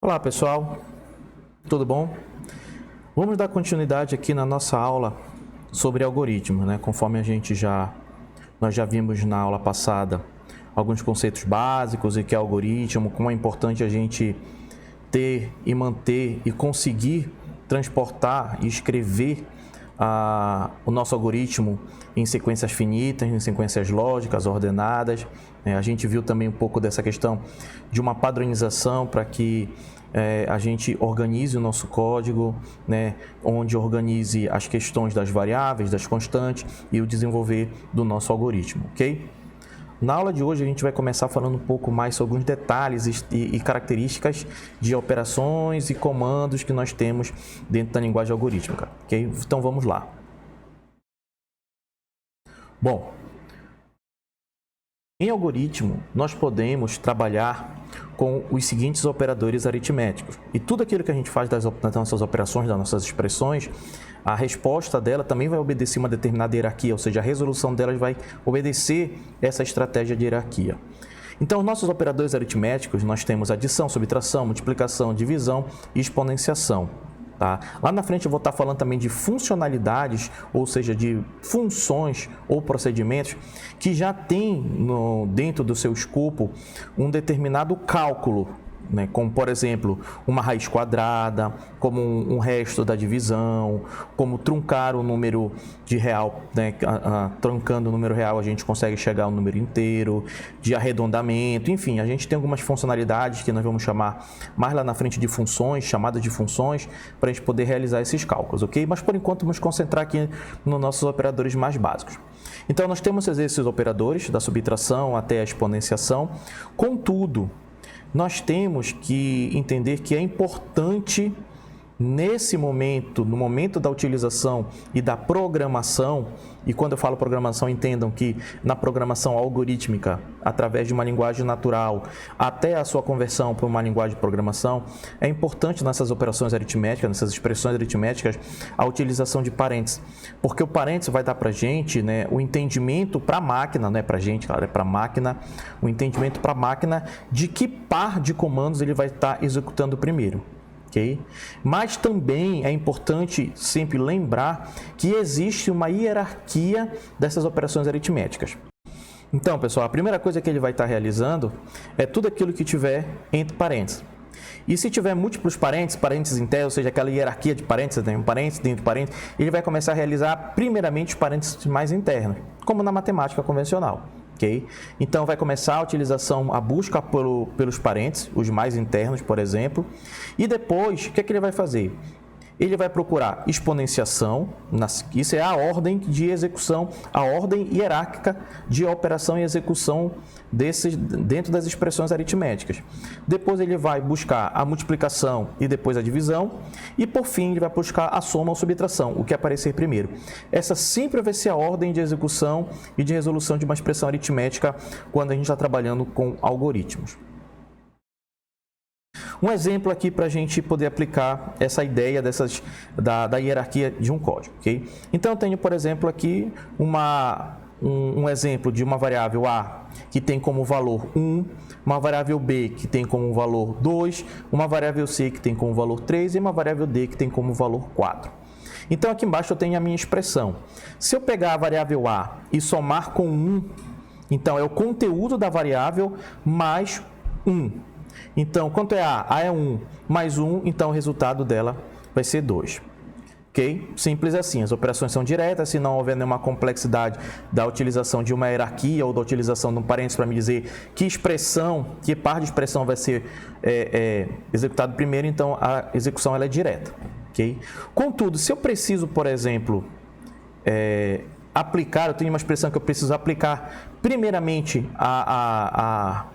Olá pessoal, tudo bom? Vamos dar continuidade aqui na nossa aula sobre algoritmos, né? Conforme nós já vimos na aula passada alguns conceitos básicos e que é algoritmo, como é importante a gente ter e manter e conseguir transportar e escrever o nosso algoritmo em sequências finitas, em sequências lógicas, ordenadas. A gente viu também um pouco dessa questão de uma padronização para que a gente organize o nosso código, né, onde organize as questões das variáveis, das constantes e o desenvolver do nosso algoritmo, ok? Na aula de hoje a gente vai começar falando um pouco mais sobre alguns detalhes e características de operações e comandos que nós temos dentro da linguagem algorítmica, ok? Então vamos lá. Bom, em algoritmo nós podemos trabalhar com os seguintes operadores aritméticos. E tudo aquilo que a gente faz das nossas operações, das nossas expressões, a resposta dela também vai obedecer uma determinada hierarquia, ou seja, a resolução delas vai obedecer essa estratégia de hierarquia. Então, nossos operadores aritméticos, nós temos adição, subtração, multiplicação, divisão e exponenciação. Tá? Lá na frente eu vou estar falando também de funcionalidades, ou seja, de funções ou procedimentos que já tem dentro do seu escopo um determinado cálculo, né? Como, por exemplo, uma raiz quadrada, como um resto da divisão, como truncar o número de real, né? Truncando o número real a gente consegue chegar ao número inteiro, de arredondamento, enfim, a gente tem algumas funcionalidades que nós vamos chamar mais lá na frente de funções, chamadas de funções, para a gente poder realizar esses cálculos, ok? Mas por enquanto vamos concentrar aqui nos nossos operadores mais básicos. Então nós temos esses operadores, da subtração até a exponenciação, contudo, nós temos que entender que é importante, nesse momento, no momento da utilização e da programação, e quando eu falo programação, entendam que na programação algorítmica, através de uma linguagem natural, até a sua conversão para uma linguagem de programação, é importante nessas operações aritméticas, nessas expressões aritméticas, a utilização de parênteses, porque o parênteses vai dar para a gente, né, o entendimento para a máquina, não é para a gente, claro, é para a máquina, o entendimento para a máquina de que par de comandos ele vai estar executando primeiro. Okay? Mas também é importante sempre lembrar que existe uma hierarquia dessas operações aritméticas. Então, pessoal, a primeira coisa que ele vai estar realizando é tudo aquilo que tiver entre parênteses. E se tiver múltiplos parênteses, parênteses internos, ou seja, aquela hierarquia de parênteses, né? Um parênteses dentro de parênteses, ele vai começar a realizar primeiramente os parênteses mais internos, como na matemática convencional. Okay? Então, vai começar a utilização, a busca pelos parênteses, os mais internos, por exemplo. E depois, o que é que ele vai fazer? Ele vai procurar exponenciação, isso é a ordem de execução, a ordem hierárquica de operação e execução dentro das expressões aritméticas. Depois ele vai buscar a multiplicação e depois a divisão. E por fim ele vai buscar a soma ou subtração, o que aparecer primeiro. Essa sempre vai ser a ordem de execução e de resolução de uma expressão aritmética quando a gente está trabalhando com algoritmos. Um exemplo aqui para a gente poder aplicar essa ideia da hierarquia de um código. Okay? Então, eu tenho, por exemplo, aqui um exemplo de uma variável A que tem como valor 1, uma variável B que tem como valor 2, uma variável C que tem como valor 3 e uma variável D que tem como valor 4. Então, aqui embaixo eu tenho a minha expressão. Se eu pegar a variável A e somar com 1, então é o conteúdo da variável mais 1. Então, quanto é A? A é 1 mais 1, então o resultado dela vai ser 2. Ok? Simples assim, as operações são diretas, se não houver nenhuma complexidade da utilização de uma hierarquia ou da utilização de um parênteses para me dizer que par de expressão vai ser executado primeiro, então a execução ela é direta. Okay? Contudo, se eu preciso, por exemplo, eu tenho uma expressão que eu preciso aplicar primeiramente a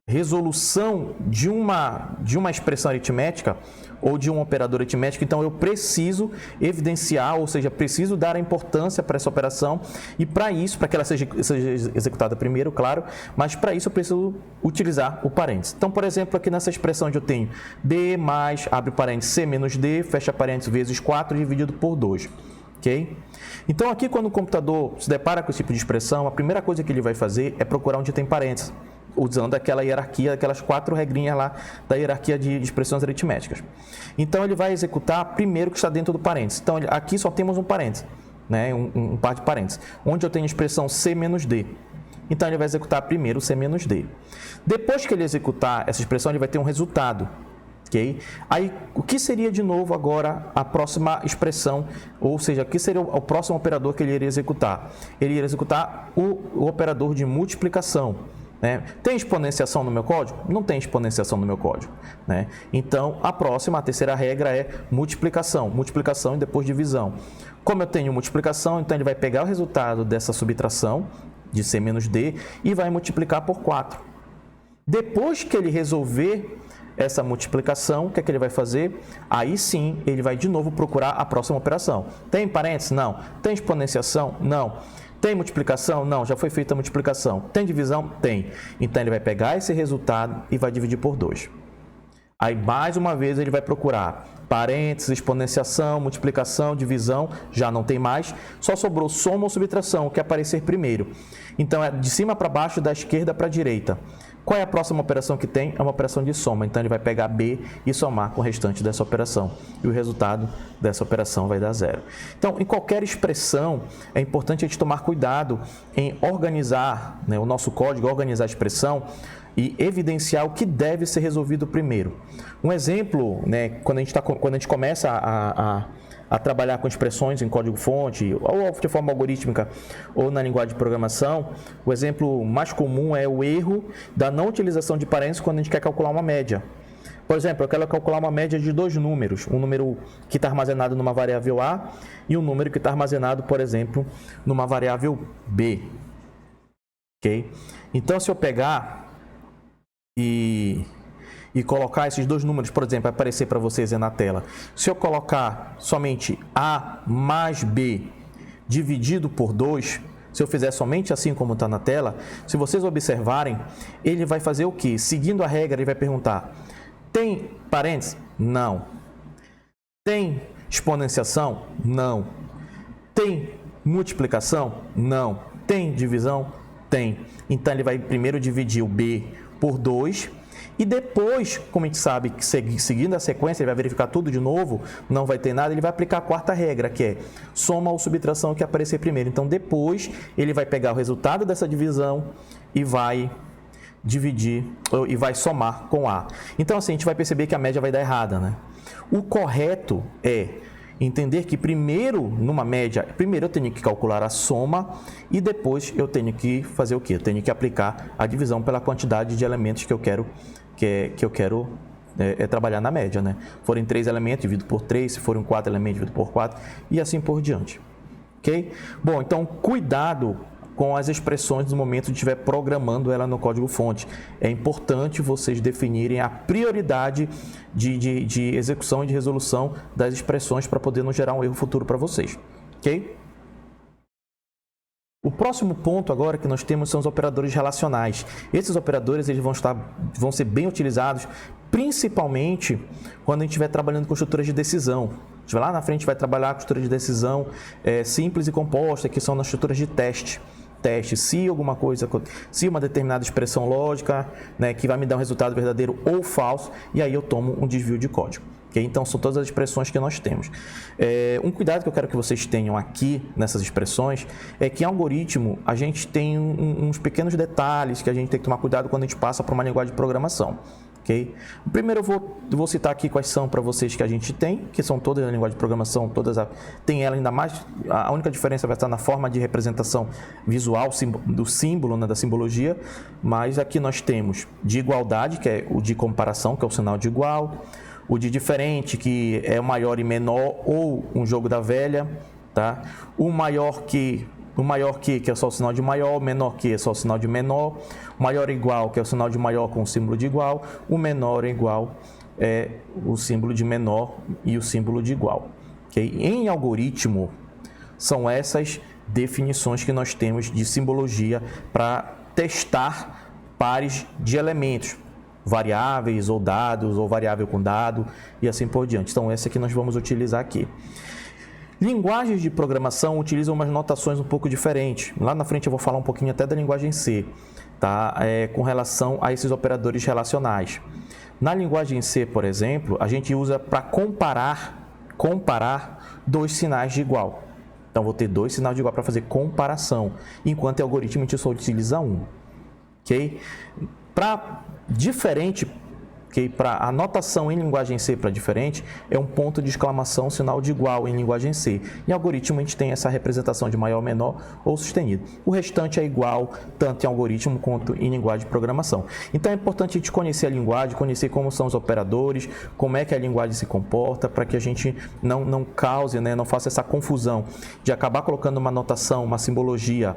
resolução de uma expressão aritmética ou de um operador aritmético, então eu preciso evidenciar, ou seja, preciso dar a importância para essa operação e para isso, para que ela seja executada primeiro, claro, mas para isso eu preciso utilizar o parênteses. Então, por exemplo, aqui nessa expressão onde eu tenho D mais, abre parênteses, C menos D, fecha parênteses, vezes 4 dividido por 2. Okay? Então, aqui quando o computador se depara com esse tipo de expressão, a primeira coisa que ele vai fazer é procurar onde tem parênteses. usando aquela hierarquia, aquelas 4 regrinhas lá da hierarquia de expressões aritméticas. Então, ele vai executar primeiro o que está dentro do parênteses. Então, aqui só temos um parênteses, né? um par de parênteses, onde eu tenho a expressão C menos D. Então, ele vai executar primeiro o C menos D. Depois que ele executar essa expressão, ele vai ter um resultado. Okay? Aí, o que seria de novo agora a próxima expressão, ou seja, o que seria o próximo operador que ele iria executar? Ele iria executar o operador de multiplicação. Né? Tem exponenciação no meu código? Não tem exponenciação no meu código. Né? Então, a terceira regra é multiplicação. Multiplicação e depois divisão. Como eu tenho multiplicação, então ele vai pegar o resultado dessa subtração de C menos D e vai multiplicar por 4. Depois que ele resolver essa multiplicação, o que é que ele vai fazer? Aí sim, ele vai de novo procurar a próxima operação. Tem parênteses? Não. Tem exponenciação? Não. Tem multiplicação? Não, já foi feita a multiplicação. Tem divisão? Tem. Então, ele vai pegar esse resultado e vai dividir por 2. Aí, mais uma vez, ele vai procurar parênteses, exponenciação, multiplicação, divisão, já não tem mais. Só sobrou soma ou subtração, o que aparecer primeiro. Então, é de cima para baixo, da esquerda para a direita. Qual é a próxima operação que tem? É uma operação de soma. Então, ele vai pegar B e somar com o restante dessa operação. E o resultado dessa operação vai dar 0. Então, em qualquer expressão, é importante a gente tomar cuidado em organizar, né, o nosso código, organizar a expressão e evidenciar o que deve ser resolvido primeiro. Um exemplo, né, quando a gente começa a trabalhar com expressões em código-fonte, ou de forma algorítmica, ou na linguagem de programação, o exemplo mais comum é o erro da não utilização de parênteses quando a gente quer calcular uma média. Por exemplo, eu quero calcular uma média de 2 números, um número que está armazenado numa variável A e um número que está armazenado, por exemplo, numa variável B. Okay? Então, se eu pegar e colocar esses 2 números, por exemplo, vai aparecer para vocês aí na tela. Se eu colocar somente A mais B dividido por 2, se eu fizer somente assim como está na tela, se vocês observarem, ele vai fazer o quê? Seguindo a regra, ele vai perguntar: tem parênteses? Não. Tem exponenciação? Não. Tem multiplicação? Não. Tem divisão? Tem. Então, ele vai primeiro dividir o B por 2 e depois, como a gente sabe que seguindo a sequência, ele vai verificar tudo de novo, não vai ter nada, ele vai aplicar a quarta regra, que é soma ou subtração que aparecer primeiro. Então, depois, ele vai pegar o resultado dessa divisão e vai dividir e vai somar com A. Então, assim, a gente vai perceber que a média vai dar errada, né? O correto é entender que primeiro, numa média, primeiro eu tenho que calcular a soma e depois eu tenho que fazer o quê? Eu tenho que aplicar a divisão pela quantidade de elementos que eu quero trabalhar na média, né? Se forem 3 elementos, divido por 3, se forem 4 elementos, divido por 4 e assim por diante. Ok? Bom, então cuidado com as expressões no momento de estiver programando ela no código-fonte. É importante vocês definirem a prioridade de execução e de resolução das expressões para poder não gerar um erro futuro para vocês. Ok? O próximo ponto agora que nós temos são os operadores relacionais. Esses operadores eles vão ser bem utilizados, principalmente quando a gente estiver trabalhando com estruturas de decisão. A gente vai lá na frente vai trabalhar com estruturas de decisão simples e composta, que são nas estruturas de teste, se uma determinada expressão lógica, né, que vai me dar um resultado verdadeiro ou falso, e aí eu tomo um desvio de código. Okay? Então, são todas as expressões que nós temos. Um cuidado que eu quero que vocês tenham aqui nessas expressões é que em algoritmo a gente tem uns pequenos detalhes que a gente tem que tomar cuidado quando a gente passa para uma linguagem de programação. Okay? Primeiro eu vou citar aqui quais são para vocês que a gente tem, que são todas na linguagem de programação, tem ela ainda mais, a única diferença vai estar na forma de representação visual do símbolo, né, da simbologia, mas aqui nós temos de igualdade, que é o de comparação, que é o sinal de igual, o de diferente, que é o maior e menor, ou um jogo da velha, tá? O maior que é só o sinal de maior, o menor que é só o sinal de menor, o maior igual, que é o sinal de maior com o símbolo de igual, o menor igual é o símbolo de menor e o símbolo de igual. Okay? Em algoritmo, são essas definições que nós temos de simbologia para testar pares de elementos, variáveis ou dados, ou variável com dado e assim por diante. Então, essa que nós vamos utilizar aqui. Linguagens de programação utilizam umas notações um pouco diferentes. Lá na frente eu vou falar um pouquinho até da linguagem C. tá? Com relação a esses operadores relacionais. Na linguagem C, por exemplo, a gente usa para comparar dois sinais de igual. Então, vou ter dois sinais de igual para fazer comparação, enquanto em algoritmo a gente só utiliza um. Ok? Para diferente, okay? Para a notação em linguagem C para diferente, é um ponto de exclamação, sinal de igual em linguagem C. Em algoritmo, a gente tem essa representação de maior, menor ou sustenido. O restante é igual, tanto em algoritmo quanto em linguagem de programação. Então, é importante a gente conhecer a linguagem, conhecer como são os operadores, como é que a linguagem se comporta, para que a gente não cause, né, não faça essa confusão de acabar colocando uma notação, uma simbologia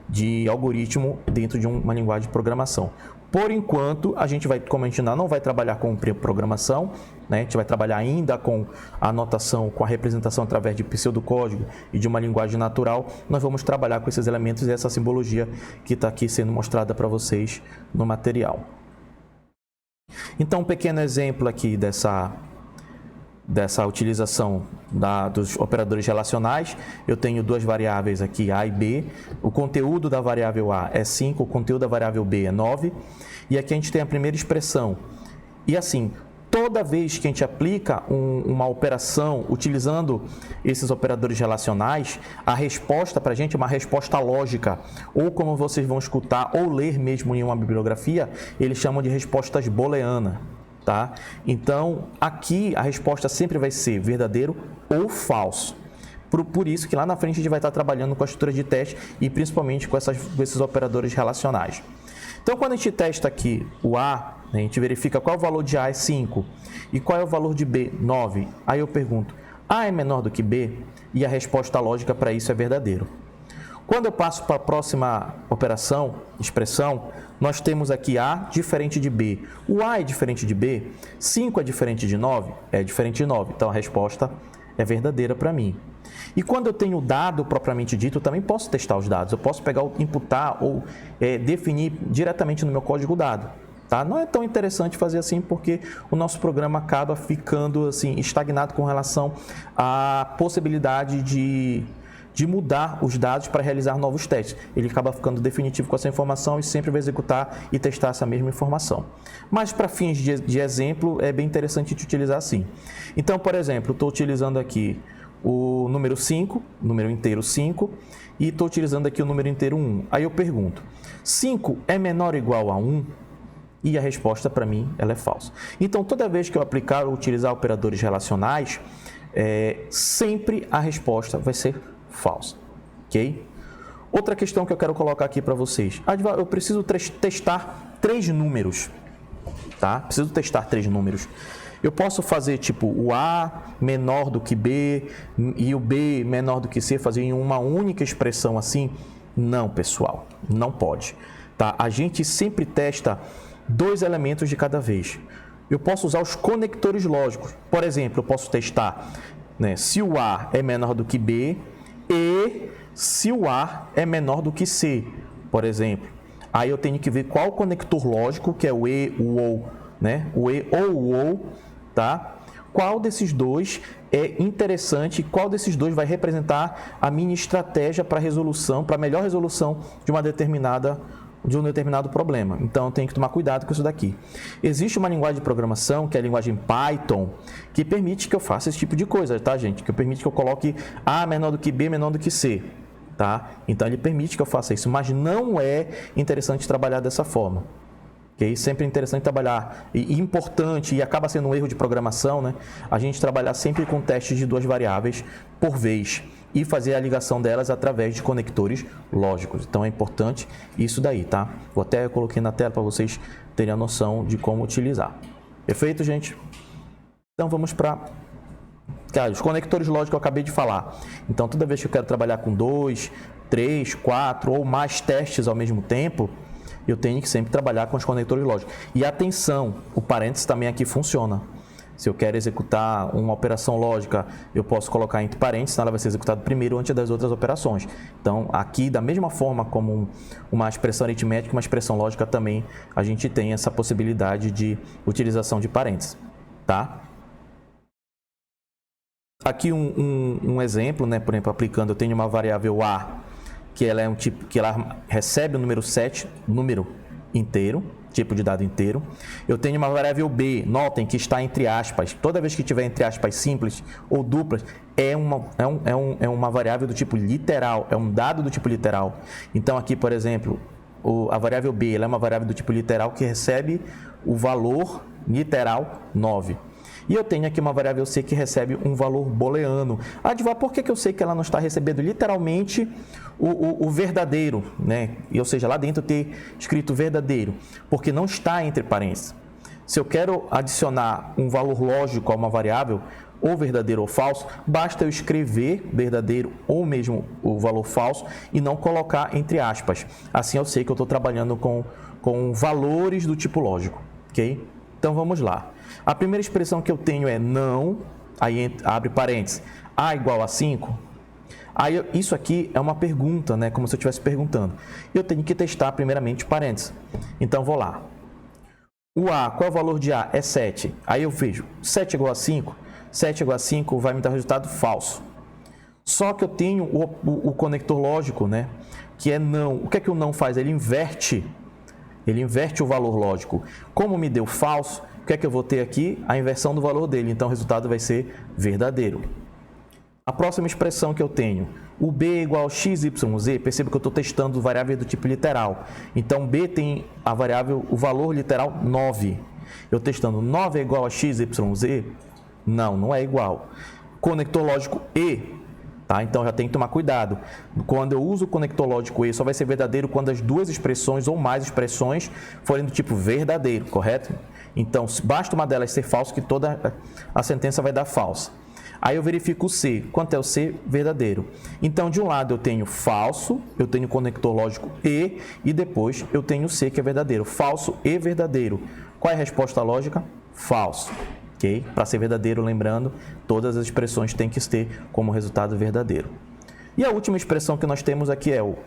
de algoritmo dentro de uma linguagem de programação. Por enquanto, a gente vai, como a gente ainda não vai trabalhar com programação, né? A gente vai trabalhar ainda com a anotação, com a representação através de pseudocódigo e de uma linguagem natural, nós vamos trabalhar com esses elementos e essa simbologia que está aqui sendo mostrada para vocês no material. Então, um pequeno exemplo aqui dessa utilização dos operadores relacionais. Eu tenho duas variáveis aqui, A e B. O conteúdo da variável A é 5, o conteúdo da variável B é 9. E aqui a gente tem a primeira expressão. E assim, toda vez que a gente aplica uma operação utilizando esses operadores relacionais, a resposta para a gente é uma resposta lógica. Ou como vocês vão escutar ou ler mesmo em uma bibliografia, eles chamam de respostas booleanas. Tá? Então, aqui a resposta sempre vai ser verdadeiro ou falso. Por isso que lá na frente a gente vai estar trabalhando com a estrutura de teste e principalmente com esses operadores relacionais. Então, quando a gente testa aqui o A, a gente verifica qual o valor de A é 5 e qual é o valor de B, 9. Aí eu pergunto, A é menor do que B? E a resposta lógica para isso é verdadeiro. Quando eu passo para a próxima expressão, nós temos aqui A diferente de B. O A é diferente de B? 5 é diferente de 9? É diferente de 9. Então, a resposta é verdadeira para mim. E quando eu tenho o dado propriamente dito, eu também posso testar os dados. Eu posso pegar, imputar ou definir diretamente no meu código dado. Tá? Não é tão interessante fazer assim porque o nosso programa acaba ficando assim, estagnado com relação à possibilidade de mudar os dados para realizar novos testes. Ele acaba ficando definitivo com essa informação e sempre vai executar e testar essa mesma informação. Mas para fins de exemplo, é bem interessante de utilizar assim. Então, por exemplo, estou utilizando aqui o número 5, número inteiro 5, e estou utilizando aqui o número inteiro 1. Aí eu pergunto, 5 é menor ou igual a 1? E a resposta para mim ela é falsa. Então, toda vez que eu aplicar ou utilizar operadores relacionais, sempre a resposta vai ser falsa, ok? Outra questão que eu quero colocar aqui para vocês. Eu preciso testar 3 números, tá? Preciso testar 3 números. Eu posso fazer tipo o A menor do que B e o B menor do que C, fazer em uma única expressão assim? Não, pessoal, não pode, tá? A gente sempre testa 2 elementos de cada vez. Eu posso usar os conectores lógicos. Por exemplo, eu posso testar, né, se o A é menor do que B e se o A é menor do que C, por exemplo. Aí eu tenho que ver qual conector lógico, que é o E, o OU, né? O E ou o OU, tá? Qual desses dois é interessante, qual desses dois vai representar a minha estratégia para resolução, para melhor resolução de um determinado problema. Então, eu tenho que tomar cuidado com isso daqui. Existe uma linguagem de programação, que é a linguagem Python, que permite que eu faça esse tipo de coisa, tá, gente? Que permite que eu coloque A menor do que B, menor do que C, tá? Então, ele permite que eu faça isso, mas não é interessante trabalhar dessa forma. Okay? Sempre é interessante trabalhar, e importante, e acaba sendo um erro de programação, né? A gente trabalhar sempre com testes de 2 variáveis por vez e fazer a ligação delas através de conectores lógicos. Então é importante isso daí, tá? Vou até coloquei na tela para vocês terem a noção de como utilizar. Perfeito, gente? Então vamos para os conectores lógicos que eu acabei de falar. Então toda vez que eu quero trabalhar com 2, 3, 4 ou mais testes ao mesmo tempo, eu tenho que sempre trabalhar com os conectores lógicos. E atenção, o parênteses também aqui funciona. Se eu quero executar uma operação lógica, eu posso colocar entre parênteses, senão ela vai ser executada primeiro antes das outras operações. Então, aqui, da mesma forma como uma expressão aritmética, uma expressão lógica também, a gente tem essa possibilidade de utilização de parênteses, tá? Aqui um exemplo, né? Por exemplo, aplicando, eu tenho uma variável A, que ela é um tipo, que ela recebe o número 7, número, inteiro, tipo de dado inteiro. Eu tenho uma variável b, notem que está entre aspas. Toda vez que tiver entre aspas simples ou duplas, é uma variável do tipo literal, é um dado do tipo literal. Então aqui, por exemplo, a variável b ela é uma variável do tipo literal que recebe o valor literal 9. E eu tenho aqui uma variável c que recebe um valor booleano. Advar, por que eu sei que ela não está recebendo literalmente o verdadeiro, né? Ou seja, lá dentro ter escrito verdadeiro, porque não está entre parênteses. Se eu quero adicionar um valor lógico a uma variável, ou verdadeiro ou falso, basta eu escrever verdadeiro ou mesmo o valor falso e não colocar entre aspas. Assim eu sei que eu estou trabalhando com valores do tipo lógico, ok? Então vamos lá. A primeira expressão que eu tenho é não, aí abre parênteses, a igual a 5. Aí isso aqui é uma pergunta, né? Como se eu estivesse perguntando. Eu tenho que testar primeiramente parênteses. Então vou lá. O a, qual é o valor de a? É 7. Aí eu vejo, 7 igual a 5. 7 igual a 5 vai me dar resultado falso. Só que eu tenho o conector lógico, né? Que é não. O que é que o não faz? Ele inverte o valor lógico. Como me deu falso, o que é que eu vou ter aqui? A inversão do valor dele. Então o resultado vai ser verdadeiro. A próxima expressão que eu tenho, o b é igual a x, y, z. Perceba que eu estou testando variável do tipo literal. Então b tem a variável, o valor literal 9. Eu testando 9 é igual a x, y, z. Não é igual. Conector lógico e, tá? Então já tem que tomar cuidado. Quando eu uso o conector lógico e, só vai ser verdadeiro quando as duas expressões ou mais expressões forem do tipo verdadeiro, correto? Então, basta uma delas ser falsa que toda a sentença vai dar falsa. Aí eu verifico o C. Quanto é o C? Verdadeiro. Então, de um lado eu tenho falso, eu tenho conector lógico e depois eu tenho o C, que é verdadeiro. Falso e verdadeiro. Qual é a resposta lógica? Falso. Okay? Para ser verdadeiro, lembrando, todas as expressões têm que ter como resultado verdadeiro. E a última expressão que nós temos aqui é o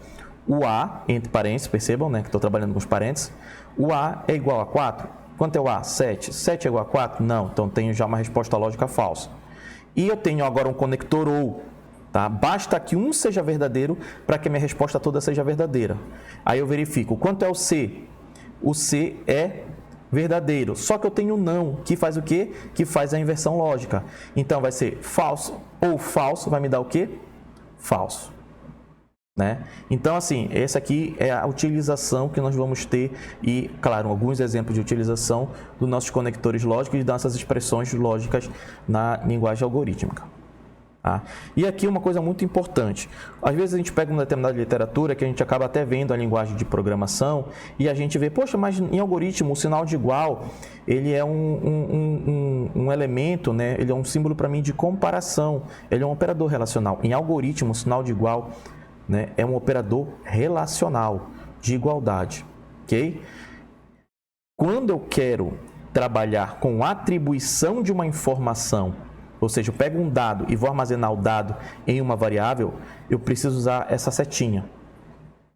A, entre parênteses, percebam, né, que estou trabalhando com os parênteses. O A é igual a 4. Quanto é o A? 7. 7 é igual a 4? Não, então tenho já uma resposta lógica falsa. E eu tenho agora um conector ou, tá? Basta que um seja verdadeiro para que a minha resposta toda seja verdadeira. Aí eu verifico, quanto é o C? O C é verdadeiro, só que eu tenho não, que faz o quê? Que faz a inversão lógica. Então vai ser falso ou falso, vai me dar o quê? Falso. Né? Então, assim, essa aqui é a utilização que nós vamos ter e, claro, alguns exemplos de utilização dos nossos conectores lógicos e das nossas expressões lógicas na linguagem algorítmica. Tá? E aqui uma coisa muito importante. Às vezes a gente pega uma determinada literatura que a gente acaba até vendo a linguagem de programação e a gente vê, poxa, mas em algoritmo o sinal de igual, ele é um elemento, né? Ele é um símbolo para mim de comparação, ele é um operador relacional. Em algoritmo, o sinal de igual, né, é um operador relacional de igualdade, ok? Quando eu quero trabalhar com atribuição de uma informação, ou seja, eu pego um dado e vou armazenar o dado em uma variável, eu preciso usar essa setinha.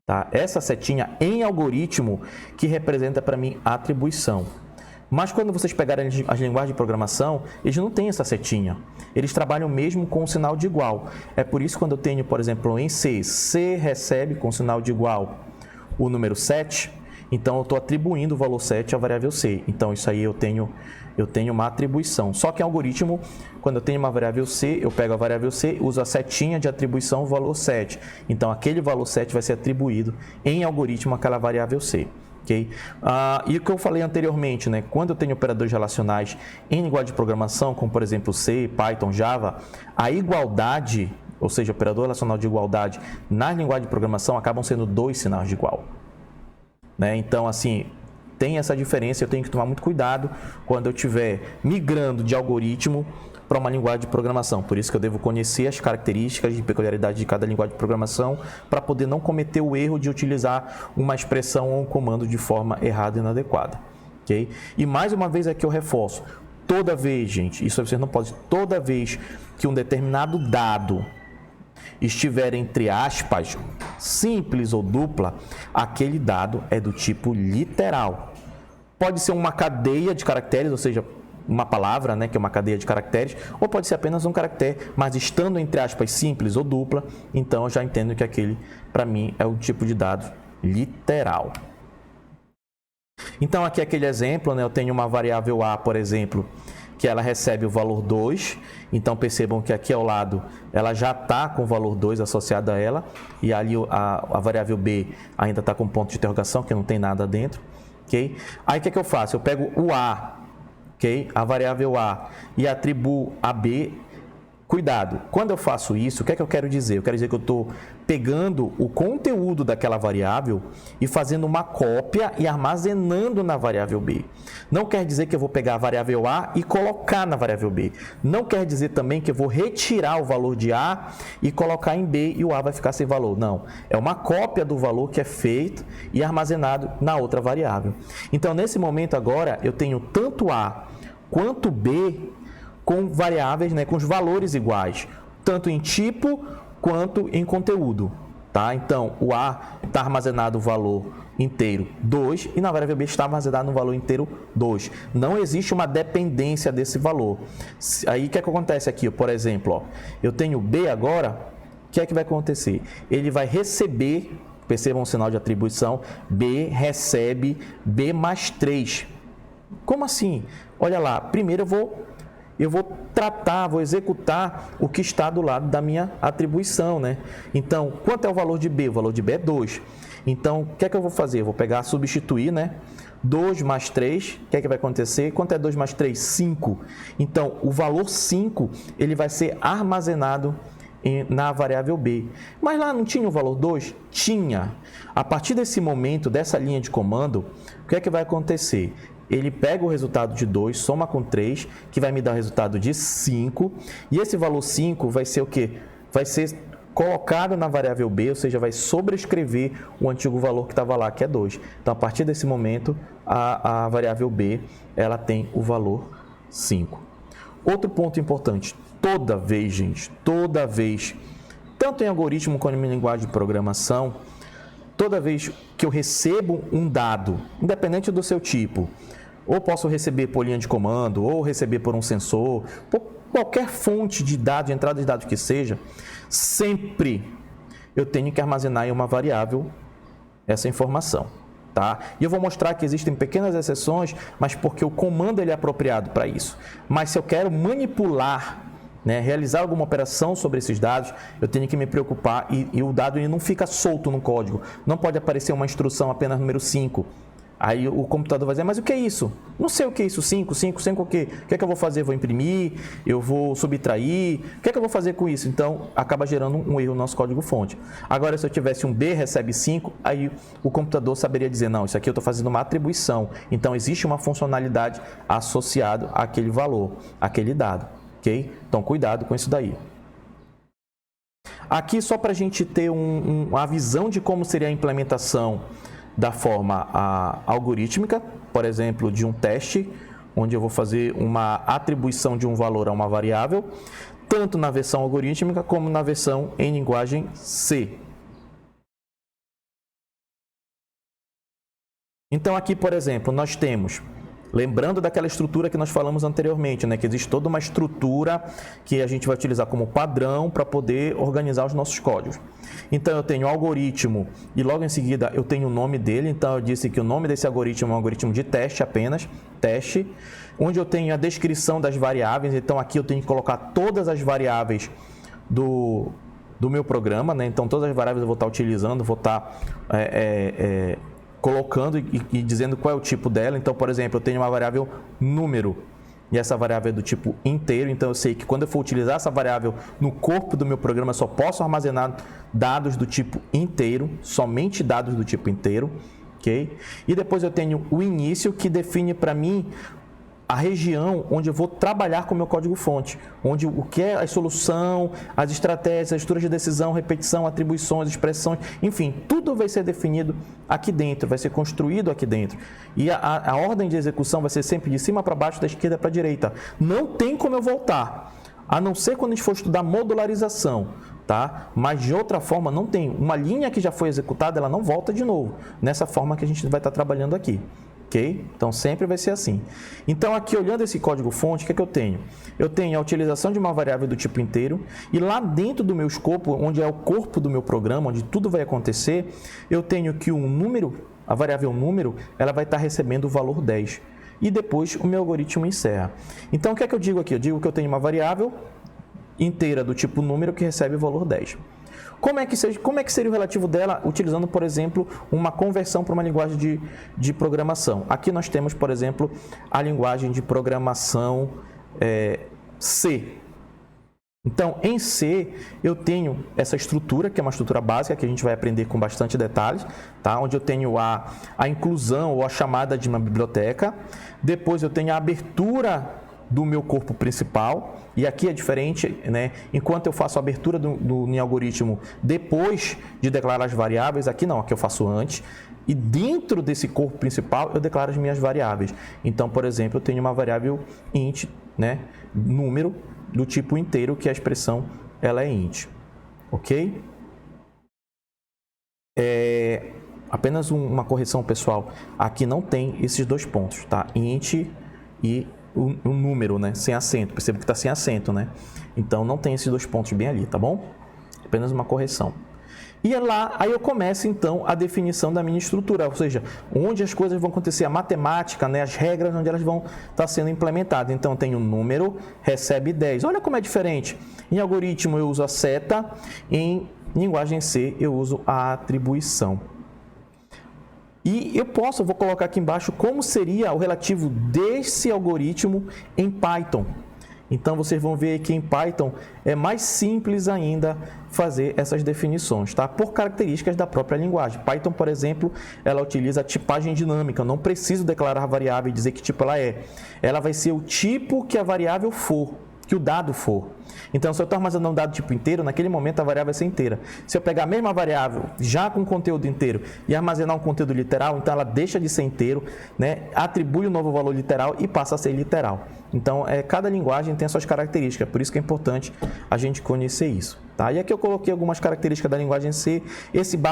Tá? Essa setinha em algoritmo que representa para mim a atribuição. Mas quando vocês pegarem as linguagens de programação, eles não têm essa setinha. Eles trabalham mesmo com o sinal de igual. É por isso que quando eu tenho, por exemplo, em C, C recebe com sinal de igual o número 7, então eu estou atribuindo o valor 7 à variável C. Então isso aí eu tenho uma atribuição. Só que em algoritmo, quando eu tenho uma variável C, eu pego a variável C, uso a setinha de atribuição valor 7. Então aquele valor 7 vai ser atribuído em algoritmo àquela variável C. Okay? E o que eu falei anteriormente, né? Quando eu tenho operadores relacionais em linguagem de programação, como por exemplo C, Python, Java, a igualdade, ou seja, operador relacional de igualdade na linguagem de programação acabam sendo dois sinais de igual. Né? Então, assim, tem essa diferença, eu tenho que tomar muito cuidado quando eu estiver migrando de algoritmo para uma linguagem de programação. Por isso que eu devo conhecer as características e peculiaridades de cada linguagem de programação para poder não cometer o erro de utilizar uma expressão ou um comando de forma errada e inadequada. Okay? E mais uma vez aqui eu reforço, toda vez, gente, isso você não pode, toda vez que um determinado dado estiver entre aspas, simples ou dupla, aquele dado é do tipo literal. Pode ser uma cadeia de caracteres, ou seja, uma palavra, né, que é uma cadeia de caracteres, ou pode ser apenas um caractere, mas estando entre aspas simples ou dupla, então eu já entendo que aquele, para mim, é o tipo de dado literal. Então, aqui aquele exemplo, né, eu tenho uma variável A, por exemplo, que ela recebe o valor 2. Então, percebam que aqui ao lado ela já está com o valor 2 associado a ela. E ali a variável B ainda está com ponto de interrogação, que não tem nada dentro. Okay? Aí, o que é que eu faço? Eu pego o A, okay? A variável A, e atribuo a B. Cuidado, quando eu faço isso, o que é que eu quero dizer? Eu quero dizer que eu estou pegando o conteúdo daquela variável e fazendo uma cópia e armazenando na variável B. Não quer dizer que eu vou pegar a variável A e colocar na variável B. Não quer dizer também que eu vou retirar o valor de A e colocar em B e o A vai ficar sem valor. Não, é uma cópia do valor que é feito e armazenado na outra variável. Então, nesse momento agora, eu tenho tanto A quanto B com variáveis, né, com os valores iguais, tanto em tipo quanto em conteúdo. Tá? Então, o A está armazenado o valor inteiro 2 e na variável B está armazenado no valor inteiro 2. Não existe uma dependência desse valor. Aí, o que é que acontece aqui? Por exemplo, ó, eu tenho B agora, o que é que vai acontecer? Ele vai receber, percebam o sinal de atribuição, B recebe B mais 3. Como assim? Olha lá, primeiro eu vou tratar, vou executar o que está do lado da minha atribuição, né? Então, quanto é o valor de B? O valor de B é 2. Então, o que é que eu vou fazer? Eu vou pegar, substituir, né? 2 mais 3, o que é que vai acontecer? Quanto é 2 mais 3? 5. Então, o valor 5, ele vai ser armazenado na variável B. Mas lá não tinha o valor 2? Tinha. A partir desse momento, dessa linha de comando, o que é que vai acontecer? Ele pega o resultado de 2, soma com 3, que vai me dar o resultado de 5. E esse valor 5 vai ser o quê? Vai ser colocado na variável B, ou seja, vai sobrescrever o antigo valor que estava lá, que é 2. Então, a partir desse momento, a variável B ela tem o valor 5. Outro ponto importante, toda vez, gente, toda vez, tanto em algoritmo quanto em linguagem de programação, toda vez que eu recebo um dado, independente do seu tipo, ou posso receber por linha de comando, ou receber por um sensor, por qualquer fonte de dados, de entrada de dados que seja, sempre eu tenho que armazenar em uma variável essa informação. Tá? E eu vou mostrar que existem pequenas exceções, mas porque o comando ele é apropriado para isso. Mas se eu quero manipular, né, realizar alguma operação sobre esses dados, eu tenho que me preocupar e o dado ele não fica solto no código. Não pode aparecer uma instrução apenas número 5. Aí o computador vai dizer, mas o que é isso? Não sei o que é isso, 5 o quê? O que é que eu vou fazer? Vou imprimir? Eu vou subtrair? O que é que eu vou fazer com isso? Então, acaba gerando um erro no nosso código-fonte. Agora, se eu tivesse um B recebe 5, aí o computador saberia dizer, não, isso aqui eu estou fazendo uma atribuição. Então, existe uma funcionalidade associada àquele valor, àquele dado. Ok? Então, cuidado com isso daí. Aqui, só para a gente ter uma visão de como seria a implementação da forma algorítmica, por exemplo, de um teste, onde eu vou fazer uma atribuição de um valor a uma variável, tanto na versão algorítmica como na versão em linguagem C. Então, aqui, por exemplo, nós temos, lembrando daquela estrutura que nós falamos anteriormente, né, que existe toda uma estrutura que a gente vai utilizar como padrão para poder organizar os nossos códigos. Então, eu tenho o algoritmo e logo em seguida eu tenho o nome dele. Então, eu disse que o nome desse algoritmo é um algoritmo de teste apenas, teste, onde eu tenho a descrição das variáveis. Então, aqui eu tenho que colocar todas as variáveis do meu programa, né? Então, todas as variáveis eu vou estar utilizando, vou estar colocando e dizendo qual é o tipo dela. Então, por exemplo, eu tenho uma variável número e essa variável é do tipo inteiro. Então, eu sei que quando eu for utilizar essa variável no corpo do meu programa, eu só posso armazenar dados do tipo inteiro, somente dados do tipo inteiro, ok? E depois eu tenho o início, que define para mim a região onde eu vou trabalhar com o meu código-fonte, onde o que é a solução, as estratégias, as estruturas de decisão, repetição, atribuições, expressões, enfim, tudo vai ser definido aqui dentro, vai ser construído aqui dentro. E a ordem de execução vai ser sempre de cima para baixo, da esquerda para a direita. Não tem como eu voltar, a não ser quando a gente for estudar modularização, tá? Mas de outra forma não tem. Uma linha que já foi executada, ela não volta de novo, nessa forma que a gente vai estar trabalhando aqui. Ok? Então, sempre vai ser assim. Então, aqui, olhando esse código-fonte, o que é que eu tenho? Eu tenho a utilização de uma variável do tipo inteiro e lá dentro do meu escopo, onde é o corpo do meu programa, onde tudo vai acontecer, eu tenho que um número a variável número, ela vai estar recebendo o valor 10. E depois o meu algoritmo encerra. Então, o que é que eu digo aqui? Eu digo que eu tenho uma variável inteira do tipo número que recebe o valor 10. Como é que seria o relativo dela utilizando, por exemplo, uma conversão para uma linguagem de programação? Aqui nós temos, por exemplo, a linguagem de programação C. Então, em C, eu tenho essa estrutura, que é uma estrutura básica, que a gente vai aprender com bastante detalhes, tá? Onde eu tenho a inclusão ou a chamada de uma biblioteca. Depois eu tenho a abertura do meu corpo principal, e aqui é diferente, né? Enquanto eu faço a abertura do algoritmo depois de declarar as variáveis, aqui não, aqui eu faço antes, e dentro desse corpo principal eu declaro as minhas variáveis. Então, por exemplo, eu tenho uma variável int, né? Número do tipo inteiro, que a expressão ela é int, ok? Apenas uma correção, pessoal, aqui não tem esses dois pontos, tá? Int e o número, né? Sem acento. Perceba que está sem acento, né? Então, não tem esses dois pontos bem ali, tá bom? Apenas uma correção. E aí eu começo, então, a definição da minha estrutura, ou seja, onde as coisas vão acontecer, a matemática, né? As regras onde elas vão estar sendo implementadas. Então, eu tenho número, recebe 10. Olha como é diferente. Em algoritmo, eu uso a seta. Em linguagem C, eu uso a atribuição. E eu vou colocar aqui embaixo como seria o relativo desse algoritmo em Python. Então, vocês vão ver que em Python é mais simples ainda fazer essas definições, tá? Por características da própria linguagem. Python, por exemplo, ela utiliza a tipagem dinâmica. Eu não preciso declarar a variável e dizer que tipo ela é. Ela vai ser o tipo que a variável for, que o dado for. Então, se eu estou armazenando um dado tipo inteiro, naquele momento a variável vai ser inteira. Se eu pegar a mesma variável já com conteúdo inteiro e armazenar um conteúdo literal, então ela deixa de ser inteiro, né? Atribui um novo valor literal e passa a ser literal. Então, cada linguagem tem as suas características, por isso que é importante a gente conhecer isso. Tá? E aqui eu coloquei algumas características da linguagem C. Esse //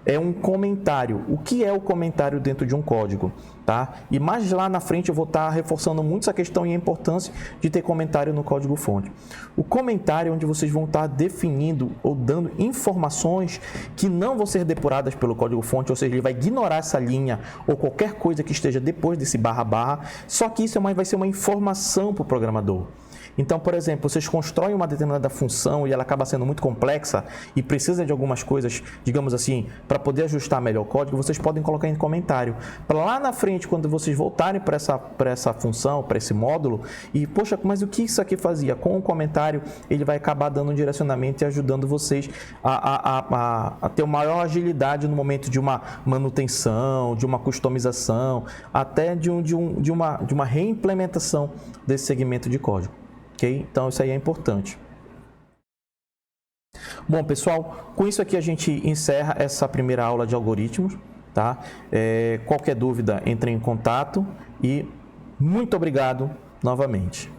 é um comentário. O que é o comentário dentro de um código? Tá? E mais lá na frente eu vou estar reforçando muito essa questão e a importância de ter comentário no código-fonte. O comentário é onde vocês vão estar definindo ou dando informações que não vão ser depuradas pelo código-fonte, ou seja, ele vai ignorar essa linha ou qualquer coisa que esteja depois desse //, só que isso vai ser uma informação para o programador. Então, por exemplo, vocês constroem uma determinada função e ela acaba sendo muito complexa e precisa de algumas coisas, digamos assim, para poder ajustar melhor o código, vocês podem colocar em comentário. Para lá na frente, quando vocês voltarem para essa função, para esse módulo, e, poxa, mas o que isso aqui fazia? Com o comentário, ele vai acabar dando um direcionamento e ajudando vocês a ter uma maior agilidade no momento de uma manutenção, de uma customização, até de uma reimplementação desse segmento de código. Okay? Então, isso aí é importante. Bom, pessoal, com isso aqui a gente encerra essa primeira aula de algoritmos. Tá? Qualquer dúvida, entre em contato e muito obrigado novamente.